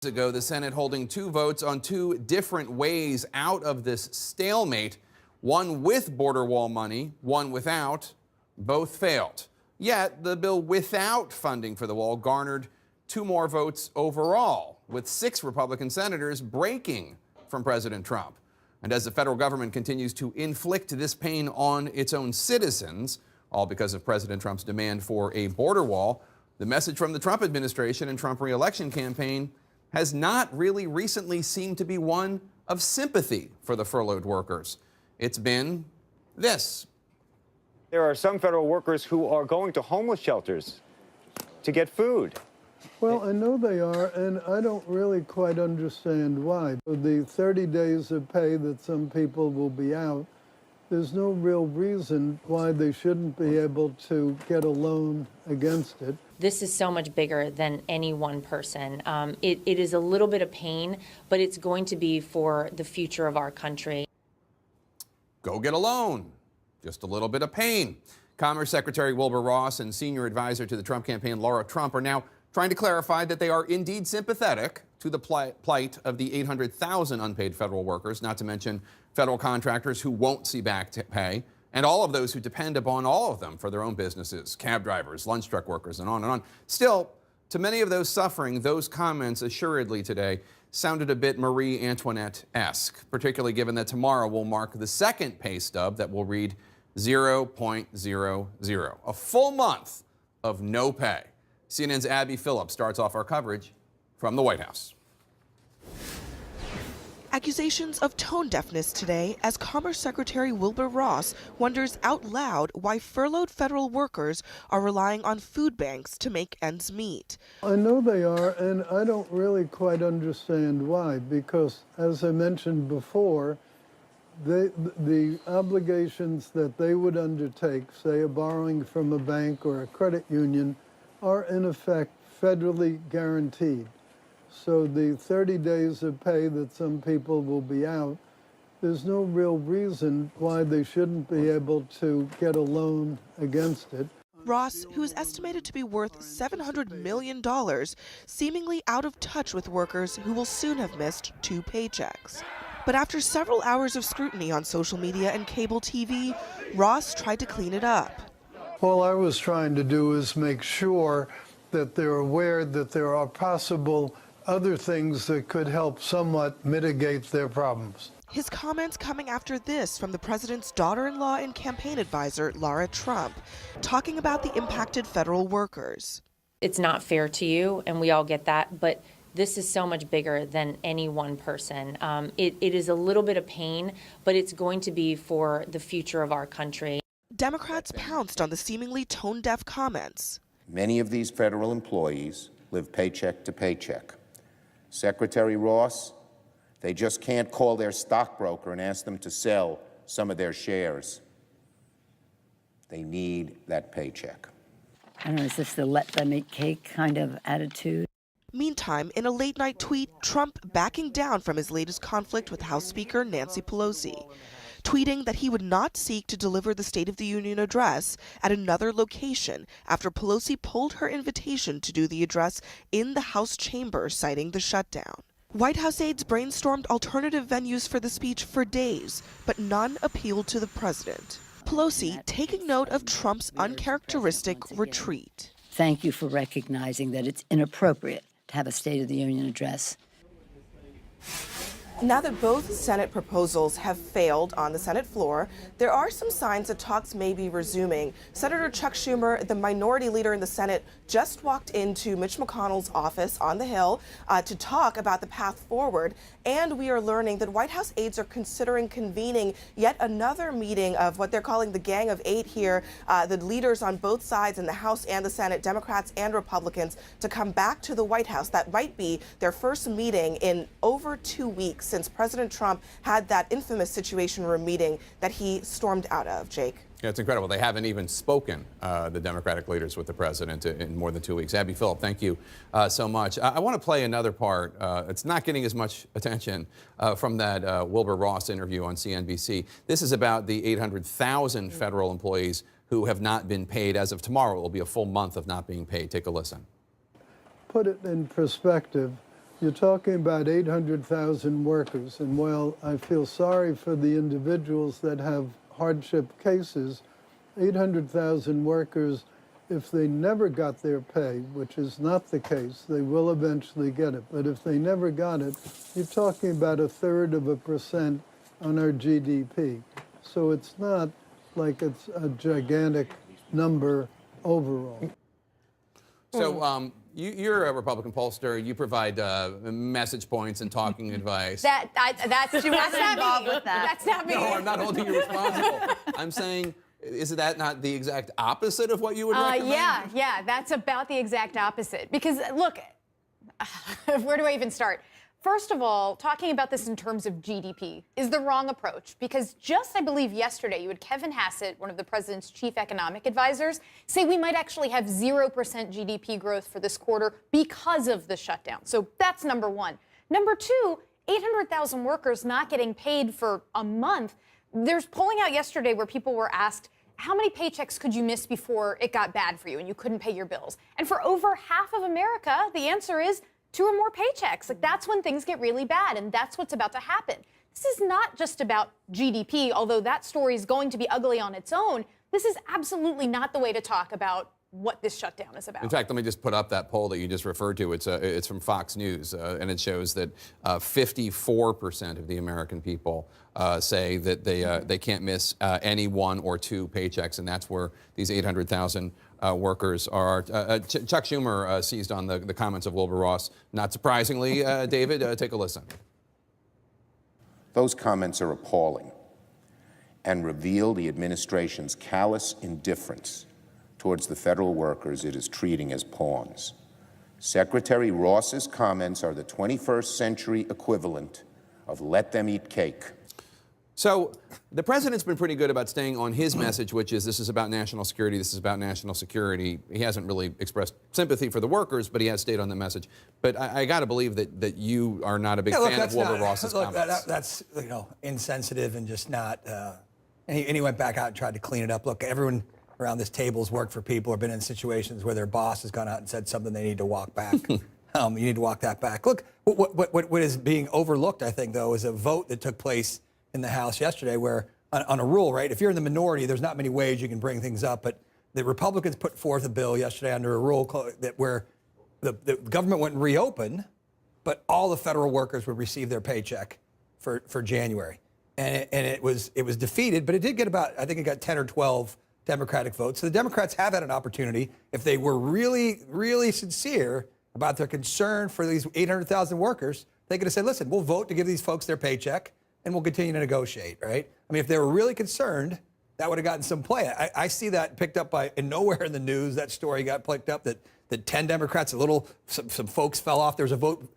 Ago, the Senate holding two votes on two different ways out of this stalemate. One with border wall money, one without. Both failed. Yet the bill without funding for the wall garnered two more votes overall, with 6 Republican senators breaking from President Trump. And as the federal government continues to inflict this pain on its own citizens, all because of President Trump's demand for a border wall, the message from the Trump administration and Trump re-election campaign has not really recently seemed to be one of sympathy for the furloughed workers. It's been this. There are some federal workers who are going to homeless shelters to get food. Well, I know they are, and I don't really quite understand why. The 30 days of pay that some people will be out, there's no real reason why they shouldn't be able to get a loan against it. This is so much bigger than any one person. It is a little bit of pain, but it's going to be for the future of our country. Go get a loan. Just a little bit of pain. Commerce Secretary Wilbur Ross and senior advisor to the Trump campaign, Laura Trump, are now trying to clarify that they are indeed sympathetic to the plight of the 800,000 unpaid federal workers, not to mention federal contractors who won't see back pay, and all of those who depend upon all of them for their own businesses, cab drivers, lunch truck workers, and on and on. Still, to many of those suffering, those comments assuredly today sounded a bit Marie Antoinette-esque, particularly given that tomorrow will mark the second pay stub that will read 0.00, a full month of no pay. CNN's Abby Phillips starts off our coverage from the White House. Accusations of tone deafness today as Commerce Secretary Wilbur Ross wonders out loud why furloughed federal workers are relying on food banks to make ends meet. I know they are, and I don't really quite understand why, because as I mentioned before, the obligations that they would undertake, say a borrowing from a bank or a credit union, are in effect federally guaranteed. So the 30 days of pay that some people will be out, there's no real reason why they shouldn't be able to get a loan against it. Ross, who is estimated to be worth $700 million, seemingly out of touch with workers who will soon have missed 2 paychecks. But after several hours of scrutiny on social media and cable TV, Ross tried to clean it up. All I was trying to do is make sure that they're aware that there are possible other things that could help somewhat mitigate their problems. His comments coming after this from the president's daughter-in-law and campaign advisor, Laura Trump, talking about the impacted federal workers. It's not fair to you, and we all get that, but this is so much bigger than any one person. It is a little bit of pain, but it's going to be for the future of our country. Democrats pounced on the seemingly tone-deaf comments. Many of these federal employees live paycheck to paycheck. Secretary Ross, they just can't call their stockbroker and ask them to sell some of their shares. They need that paycheck. I don't know, is this the let them eat cake kind of attitude? Meantime, in a late-night tweet, Trump backing down from his latest conflict with House Speaker Nancy Pelosi, tweeting that he would not seek to deliver the State of the Union address at another location after Pelosi pulled her invitation to do the address in the House chamber, citing the shutdown. White House aides brainstormed alternative venues for the speech for days, but none appealed to the president. Pelosi taking note of Trump's uncharacteristic retreat. Thank you for recognizing that it's inappropriate to have a State of the Union address. Now that both Senate proposals have failed on the Senate floor, there are some signs that talks may be resuming. Senator Chuck Schumer, the minority leader in the Senate, just walked into Mitch McConnell's office on the Hill to talk about the path forward. And we are learning that White House aides are considering convening yet another meeting of what they're calling the Gang of Eight here, the leaders on both sides in the House and the Senate, Democrats and Republicans, to come back to the White House. That might be their first meeting in over 2 weeks since President Trump had that infamous Situation Room meeting that he stormed out of. Jake. Yeah, it's incredible. They haven't even spoken, the Democratic leaders, with the president in more than 2 weeks. Abby Phillip, thank you so much. I want to play another part. It's not getting as much attention from that Wilbur Ross interview on CNBC. This is about the 800,000 federal employees who have not been paid. As of tomorrow, it will be a full month of not being paid. Take a listen. Put it in perspective. you're talking about 800,000 workers. And while I feel sorry for the individuals that have hardship cases, 800,000 workers, if they never got their pay, which is not the case, they will eventually get it. But if they never got it, you're talking about 1/3% on our GDP. So it's not like it's a gigantic number overall. So you're a Republican pollster. You provide message points and talking advice. She wasn't involved with that. That's not me. No, I'm not holding you responsible. I'm saying, is that not the exact opposite of what you would recommend? Yeah, that's about the exact opposite. Because, look, where do I even start? First of all, talking about this in terms of GDP is the wrong approach, because just, I believe, yesterday, you had Kevin Hassett, one of the president's chief economic advisors, say we might actually have 0% GDP growth for this quarter because of the shutdown. So that's number one. Number two, 800,000 workers not getting paid for a month. There's polling out yesterday where people were asked, how many paychecks could you miss before it got bad for you and you couldn't pay your bills? And for over half of America, the answer is 2 or more paychecks. Like, that's when things get really bad, and that's what's about to happen. This is not just about GDP, although that story is going to be ugly on its own. This is absolutely not the way to talk about what this shutdown is about. In fact, let me just put up that poll that you just referred to. It's from Fox News, and it shows that 54% of the American people say that they can't miss any 1 or 2 paychecks, and that's where these 800,000 workers are. Chuck Schumer seized on the comments of Wilbur Ross. Not surprisingly, David, take a listen. Those comments are appalling and reveal the administration's callous indifference towards the federal workers it is treating as pawns. Secretary Ross's comments are the 21st century equivalent of let them eat cake. So the president's been pretty good about staying on his message, which is this is about national security, this is about national security. He hasn't really expressed sympathy for the workers, but he has stayed on the message. But I got to believe that you are not a big fan of Wilbur Ross's comments. That's insensitive and just not. And he went back out and tried to clean it up. Look, everyone around this table has worked for people or been in situations where their boss has gone out and said something they need to walk back. You need to walk that back. Look, what is being overlooked, I think, though, is a vote that took place in the House yesterday where on a rule, right, if you're in the minority, there's not many ways you can bring things up, but the Republicans put forth a bill yesterday under a rule where the government wouldn't reopen, but all the federal workers would receive their paycheck for January. And it was defeated, but it did get about, I think it got 10 or 12 Democratic votes. So the Democrats have had an opportunity, if they were really, really sincere about their concern for these 800,000 workers, they could have said, listen, we'll vote to give these folks their paycheck and we'll continue to negotiate, right? I mean, if they were really concerned, that would have gotten some play. I see that picked up and nowhere in the news, that story got picked up that 10 Democrats, some folks fell off. There was a vote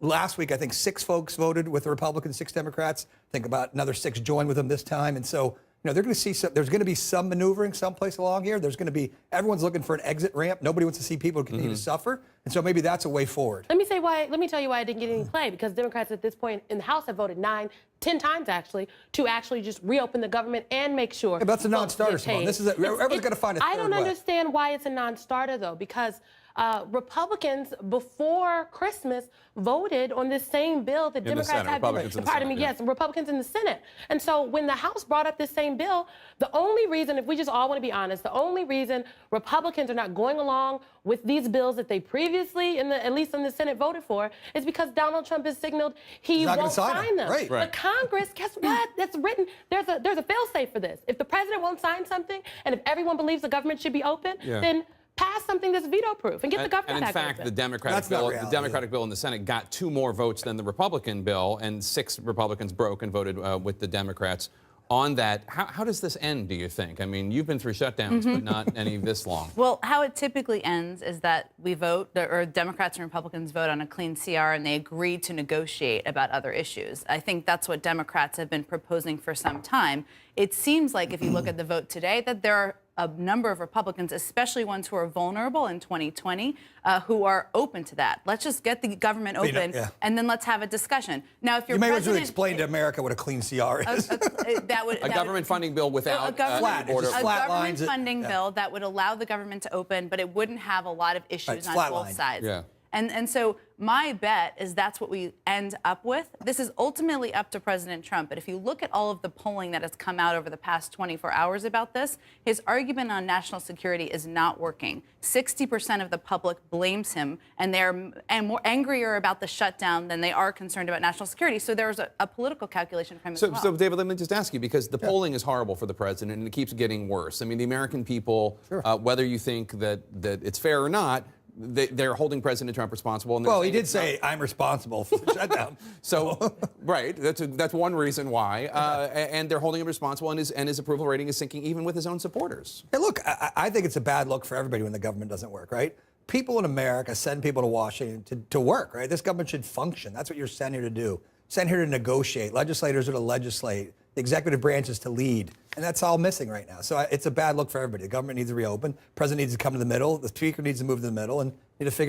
last week, I think 6 folks voted with the Republicans, 6 Democrats. I think about another 6 joined with them this time. And so, they're going to see there's going to be some maneuvering someplace along here. There's going to be, everyone's looking for an exit ramp. Nobody wants to see people continue to suffer. And so maybe that's a way forward. Let me tell you why I didn't get any play, because Democrats at this point in the House have voted 9, 10 times actually, to actually just reopen the government and make sure. Yeah, but that's a non-starter, Simone. Everyone's got to find a third way. I don't understand why it's a non-starter, though, because Republicans before Christmas voted on this same bill that Democrats have. Republicans in the Senate. And so when the House brought up this same bill, the only reason, if we just all want to be honest, the only reason Republicans are not going along with these bills that they previously, at least in the Senate, voted for, is because Donald Trump has signaled he won't sign them. Right. But Congress, guess what? That's written. There's a fail-safe for this. If the president won't sign something, and if everyone believes the government should be open, then pass something that's veto-proof and get the government back. And in fact, the Democratic bill in the Senate got 2 more votes than the Republican bill, and 6 Republicans broke and voted with the Democrats on that. How does this end, do you think? I mean, you've been through shutdowns, but not any this long. Well, how it typically ends is that we vote, or Democrats and Republicans vote on a clean CR, and they agree to negotiate about other issues. I think that's what Democrats have been proposing for some time. It seems like, if you look at the vote today, that there are a number of Republicans, especially ones who are vulnerable in 2020, who are open to that. Let's just get the government open, and then let's have a discussion. Now, if you're you may really explain to America what a clean CR is. A government funding bill without a government funding funding bill that would allow the government to open, but it wouldn't have a lot of issues on both sides. Yeah. And so my bet is that's what we end up with. This is ultimately up to President Trump. But if you look at all of the polling that has come out over the past 24 hours about this, his argument on national security is not working. 60% of the public blames him, and they're more angrier about the shutdown than they are concerned about national security. So there's a political calculation for him as well. So, David, let me just ask you, because the polling is horrible for the president, and it keeps getting worse. I mean, the American people, whether you think that it's fair or not, they're holding President Trump responsible. And well, he did say, I'm responsible for the shutdown. So, right, that's one reason why. And they're holding him responsible, and his approval rating is sinking even with his own supporters. Hey, look, I think it's a bad look for everybody when the government doesn't work, right? People in America send people to Washington to work, right? This government should function. That's what you're sent here to do. Sent here to negotiate. Legislators are to legislate. The executive branch is to lead. And that's all missing right now. So it's a bad look for everybody. The government needs to reopen. The president needs to come to the middle. The speaker needs to move to the middle and need to figure